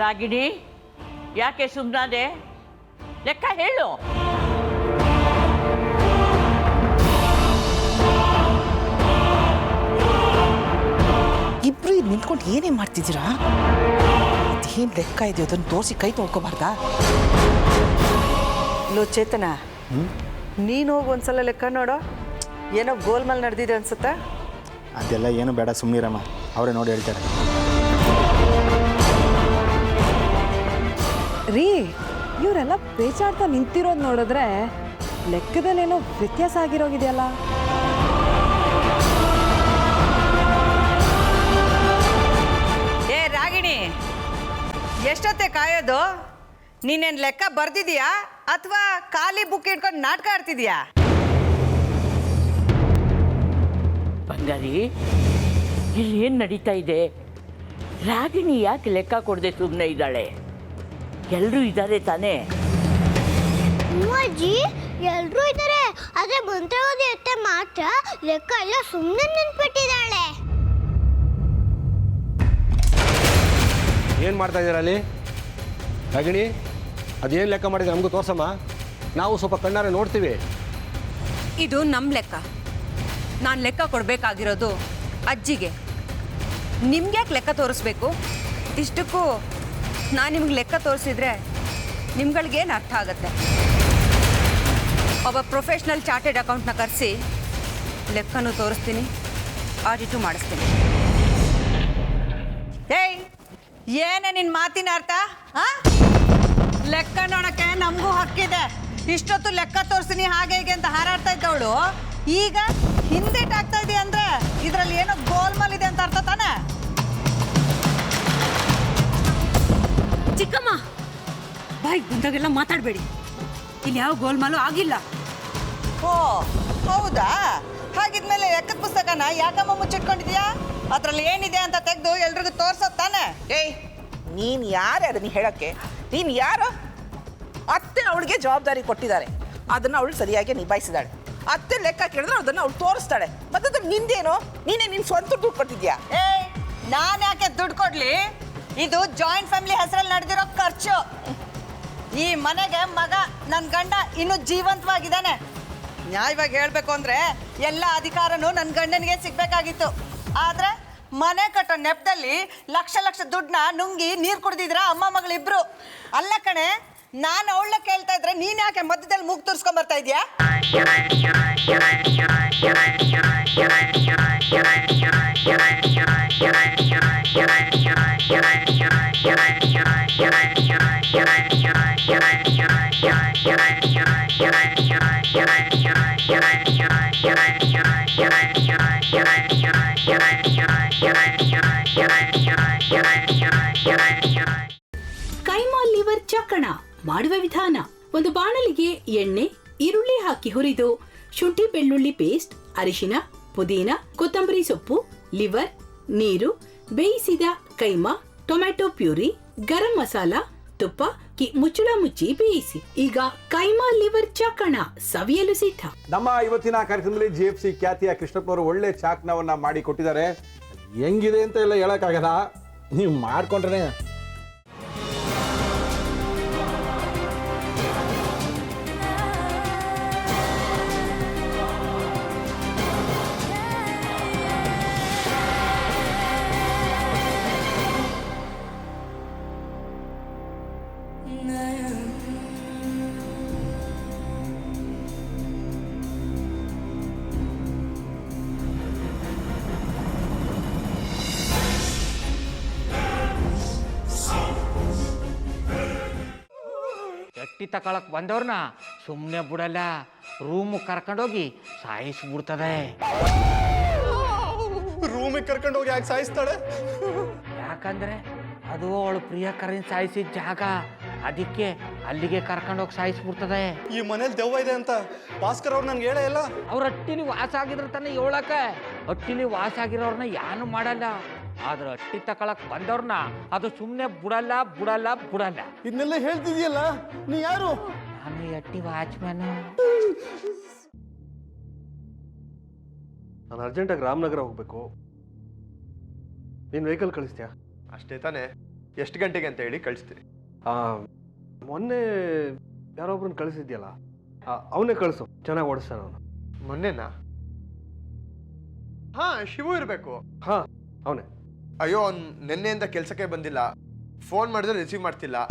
ರಾಗಿಣಿ, ಯಾಕೆ ಸುಮ್ಮನಾದೆ? ಲೆಕ್ಕ ಹೇಳು. ಇಬ್ರು ನಿಂತ್ಕೊಂಡು ಏನೇ ಮಾಡ್ತಿದ್ದೀರಾ? ಅದೇನು ಲೆಕ್ಕ ಇದೆಯೋ ಅದನ್ನು ತೋರಿಸಿ ಕೈ ತೊಳ್ಕೊಬಾರ್ದಾ? ಲೋ ಚೇತನ, ನೀನು ಹೋಗಿ ಒಂದ್ಸಲ ಲೆಕ್ಕ ನೋಡೋ. ಏನೋ ಗೋಲ್ಮಾಲ್ ನಡೆದಿದೆ ಅನ್ಸುತ್ತಾ? ಅದೆಲ್ಲ ಏನು ಬೇಡ, ಸುಮ್ಮನಿರಮ್ಮ, ಅವರೇ ನೋಡಿ ಹೇಳ್ತಾರೆ. ರೀ, ಇವರೆಲ್ಲ ಪೇಚಾಡ್ತಾ ನಿಂತಿರೋದು ನೋಡಿದ್ರೆ ಲೆಕ್ಕದಲ್ಲೇನೋ ವ್ಯತ್ಯಾಸ ಆಗಿರೋಗಿದೆಯಲ್ಲ. ಏ ರಾಗಿಣಿ, ಎಷ್ಟೊತ್ತೆ ಕಾಯೋದು? ನೀನೇನು ಲೆಕ್ಕ ಬರ್ದಿದೀಯಾ ಅಥವಾ ಖಾಲಿ ಬುಕ್ ಇಟ್ಕೊಂಡು ನಾಟಕ ಆಡ್ತಿದ್ಯಾ? ಬಂಗಾರಿ, ಇಲ್ಲಿ ಏನು ನಡೀತಾ ಇದೆ? ರಾಗಿಣಿ ಯಾಕೆ ಲೆಕ್ಕ ಕೊಡದೆ ಸುಮ್ಮನೆ ಇದ್ದಾಳೆ? ಎಲ್ಲರೂ ಇದ್ದಾರೆ ತಾನೇ? ಅಜ್ಜಿ, ಎಲ್ರೂ ಇದ್ದಾರೆ. ಆದ್ರೆ ಮಂತ್ರವಾದಿ ಅತ್ತೆ ಮಾತ್ರ ಲೆಕ್ಕ ಎಲ್ಲ ಸುಮ್ಮನೆ ನೆನ್ಪಿಟ್ಟಿದ್ದಾಳೆ. ಏನು ಮಾಡ್ತಾ ಇದ್ದೀರ ಅಲ್ಲಿ? ರಾಗಿಣಿ, ಅದೇನು ಲೆಕ್ಕ ಮಾಡಿದ್ರೆ ನಮಗೂ ತೋರ್ಸಮ್ಮ, ನಾವು ಸ್ವಲ್ಪ ಕಣ್ಣಾರೆ ನೋಡ್ತೀವಿ. ಇದು ನಮ್ಮ ಲೆಕ್ಕ. ನಾನು ಲೆಕ್ಕ ಕೊಡಬೇಕಾಗಿರೋದು ಅಜ್ಜಿಗೆ. ನಿಮ್ಗ್ಯಾಕೆ ಲೆಕ್ಕ ತೋರಿಸ್ಬೇಕು? ಇಷ್ಟಕ್ಕೂ ನಾನು ನಿಮ್ಗೆ ಲೆಕ್ಕ ತೋರಿಸಿದ್ರೆ ನಿಮ್ಗಳಿಗೇನು ಅರ್ಥ ಆಗುತ್ತೆ? ಒಬ್ಬ ಪ್ರೊಫೆಷ್ನಲ್ ಚಾರ್ಟೆಡ್ ಅಕೌಂಟ್ನ ಕರೆಸಿ ಲೆಕ್ಕನೂ ತೋರಿಸ್ತೀನಿ, ಆಡಿಟು ಮಾಡಿಸ್ತೀನಿ. ಏಯ್, ಏನೇ ನಿನ್ನ ಮಾತಿನ ಅರ್ಥ? ಲೆಕ್ಕ ನೋಡೋಕ್ಕೆ ನಮಗೂ ಹಕ್ಕಿದೆ. ಇಷ್ಟೊತ್ತು ಲೆಕ್ಕ ತೋರಿಸ್ತೀನಿ ಹಾಗೆ ಹೀಗೆ ಅಂತ ಹಾರಾಡ್ತಾ ಇದ್ದವಳು ಈಗ ಹಿಂದೇಟಾಗ್ತಾ ಇದೆಯಾ ಅಂದರೆ ಇದರಲ್ಲಿ ಏನೋ ಗೋಲ್ಮಾಲ್ ಇದೆ ಅಂತ ಅರ್ಥ ತಾನೆ? ಚಿಕ್ಕಮ್ಮ, ಬಾಯಿಗೆ ಬಂದಾಗೆಲ್ಲ ಮಾತಾಡಬೇಡಿ. ಇಲ್ಲಿ ಯಾವ ಗೋಲ್ಮಾಲು ಆಗಿಲ್ಲ. ಓ ಹೌದಾ? ಹಾಗಿದ್ಮೇಲೆ ಲೆಕ್ಕದ ಪುಸ್ತಕನ ಯಾಕಮ್ಮ ಮುಚ್ಚಿಟ್ಕೊಂಡಿದ್ಯಾ? ಅದರಲ್ಲಿ ಏನಿದೆ ಅಂತ ತೆಗೆದು ಎಲ್ರಿಗೂ ತೋರ್ಸೋದು ತಾನೆ? ಏಯ್, ನೀನು ಯಾರೇ ಅದನ್ನು ಹೇಳೋಕ್ಕೆ? ನೀನು ಯಾರು? ಅತ್ತೆ ಅವಳಿಗೆ ಜವಾಬ್ದಾರಿ ಕೊಟ್ಟಿದ್ದಾರೆ, ಅದನ್ನು ಅವಳು ಸರಿಯಾಗಿ ನಿಭಾಯಿಸಿದಾಳೆ. ಅತ್ತೆ ಲೆಕ್ಕ ಕೇಳಿದ್ರೆ ಅದನ್ನು ಅವಳು ತೋರಿಸ್ತಾಳೆ. ಮತ್ತೆ ನಿಂದೇನು? ನೀನೇ ನಿನ್ನ ಸ್ವಂತ ದುಡ್ಡು ಕೊಟ್ಟಿದ್ಯಾ? ಏಯ್, ನಾನು ಯಾಕೆ ದುಡ್ಡು ಕೊಡ್ಲಿ? ಇದು ಜಾಯಿಂಟ್ ಫ್ಯಾಮಿಲಿ ಹೆಸರಲ್ಲಿ ನಡೆದಿರೋ ಖರ್ಚು. ಈ ಮನೆಗೆ ಮಗ ನನ್ನ ಗಂಡ ಇನ್ನೂ ಜೀವಂತವಾಗಿದ್ದಾನೆ. ನ್ಯಾಯವಾಗಿ ಹೇಳಬೇಕು ಅಂದರೆ ಎಲ್ಲ ಅಧಿಕಾರನೂ ನನ್ನ ಗಂಡನಿಗೆ ಸಿಗಬೇಕಾಗಿತ್ತು. ಆದರೆ ಮನೆ ಕಟ್ಟೋ ನೆಪದಲ್ಲಿ ಲಕ್ಷ ಲಕ್ಷ ದುಡ್ಡನ್ನ ನುಂಗಿ ನೀರು ಕುಡ್ದಿದ್ರ ಅಮ್ಮ ಮಗಳಿಬ್ರು. ಅಲ್ಲ ಕಣೆ, ನಾನು ಅವಳ ಕೇಳ್ತಾ ಇದ್ರೆ ನೀನು ಯಾಕೆ ಮಧ್ಯದಲ್ಲಿ ಮೂಗು ತೋರಿಸ್ಕೊಂಡ್ ಬರ್ತಾ ಇದೆಯಾ? ಕೈಮಾ ಲಿವರ್ ಚಕ್ಕಣ ಮಾಡುವ ವಿಧಾನ: ಒಂದು ಬಾಣಲಿಗೆ ಎಣ್ಣೆ, ಈರುಳ್ಳಿ ಹಾಕಿ ಹುರಿದು ಶುಂಠಿ ಬೆಳ್ಳುಳ್ಳಿ ಪೇಸ್ಟ್, ಅರಿಶಿನ, ಪುದೀನ, ಕೊತ್ತಂಬರಿ ಸೊಪ್ಪು, ಲಿವರ್, ನೀರು, ಬೇಯಿಸಿದ ಕೈಮಾ, ಟೊಮ್ಯಾಟೊ ಪ್ಯೂರಿ, ಗರಂ ಮಸಾಲ, ತುಪ್ಪ ಮುಚ್ಚಳ ಮುಚ್ಚಿ ಬೇಯಿಸಿ. ಈಗ ಕೈಮಾ ಲಿವರ್ ಚಾಕಣ ಸವಿಯಲು ಸಿದ್ಧ. ನಮ್ಮ ಇವತ್ತಿನ ಕಾರ್ಯಕ್ರಮದಲ್ಲಿ GFC ಖ್ಯಾತಿಯ ಕೃಷ್ಣಪ್ಪನವರು ಒಳ್ಳೆ ಚಾಕ್ನವನ್ನ ಮಾಡಿ ಕೊಟ್ಟಿದ್ದಾರೆ. ಹೆಂಗಿದೆ ಅಂತ ಎಲ್ಲ ಹೇಳಕ್ಕಾಗಲ್ಲ, ನೀವು ಮಾಡ್ಕೊಂಡ್ರೆ. ಎಟ್ಟಿ ತಕೊಳಕ್ ಬಂದವ್ರನ್ನ ಸುಮ್ಮನೆ ಬಿಡಲ್ಲ, ರೂಮ್ ಕರ್ಕೊಂಡೋಗಿ ಸಾಯಿಸ್ಬಿಡ್ತದೆ. ರೂಮಿಗೆ ಕರ್ಕೊಂಡೋಗಿ ಯಾಕೆ ಸಾಯಿಸ್ತಾಳೆ? ಯಾಕಂದ್ರೆ ಅದು ಅವಳು ಪ್ರಿಯಕರನ್ ಸಾಯಿಸಿದ ಜಾಗ, ಅದಕ್ಕೆ ಅಲ್ಲಿಗೆ ಕರ್ಕೊಂಡೋಗಿ ಸಾಯಿಸ್ಬಿಡ್ತದೆ. ಈ ಮನೇಲಿ ದೆವ್ವ ಇದೆ ಅಂತ ಭಾಸ್ಕರ್ ಅವ್ರು ನನ್ಗೆ ಹೇಳೇ ಇಲ್ಲ. ಅವ್ರ ಹಟ್ಟಿಲಿ ವಾಸ ಆಗಿದ್ರ ತಾನೆ ಹೇಳಕ. ಹಟ್ಟಿಲಿ ವಾಸ ಆಗಿರೋರ್ನ ಯಾನು ಮಾಡಲ್ಲ, ಆದ್ರೆ ಹಟ್ಟಿ ತಕೊಳಕ್ ಬಂದವ್ರನ್ನ ಅದು ಸುಮ್ಮನೆ ಬಿಡಲ್ಲ ಬಿಡಲ್ಲ ಬಿಡಲ್ಲ. ಇದನ್ನೆಲ್ಲ ಹೇಳ್ತಿದ್ಯಲ್ಲ, ನೀ ಯಾರು? ನಾನು ಹಟ್ಟಿ ವಾಚ್ಮ್ಯಾನು. ನಾನು ಅರ್ಜೆಂಟಾಗಿ ರಾಮನಗರ ಹೋಗ್ಬೇಕು. ನೀನು ವೆಹಿಕಲ್ ಕಳಿಸ್ತೀಯಾ? ಅಷ್ಟೇ ತಾನೇ? ಎಷ್ಟು ಗಂಟೆಗೆ ಅಂತ ಹೇಳಿ ಕಳಿಸ್ತೀರಿ. ಮೊನ್ನೆ ಯಾರೊಬ್ರನ್ನ ಕಳಿಸಿದ್ಯಲ್ಲ ಅವನೇ ಕಳಿಸು, ಚೆನ್ನಾಗಿ ಓಡಿಸ್ತಾನೆ ಅವನು. ಮೊನ್ನೆನಾ? ಹಾ, ಶಿವು ಇರಬೇಕು. ಹಾ, ಅವನೇ. ಅಯ್ಯೋ, ಅವ್ನು ನಿನ್ನೆಯಿಂದ ಕೆಲಸಕ್ಕೆ ಬಂದಿಲ್ಲ. ಫೋನ್ ಮಾಡಿದ್ರೆ ರಿಸೀವ್ ಮಾಡ್ತಿಲ್ಲ.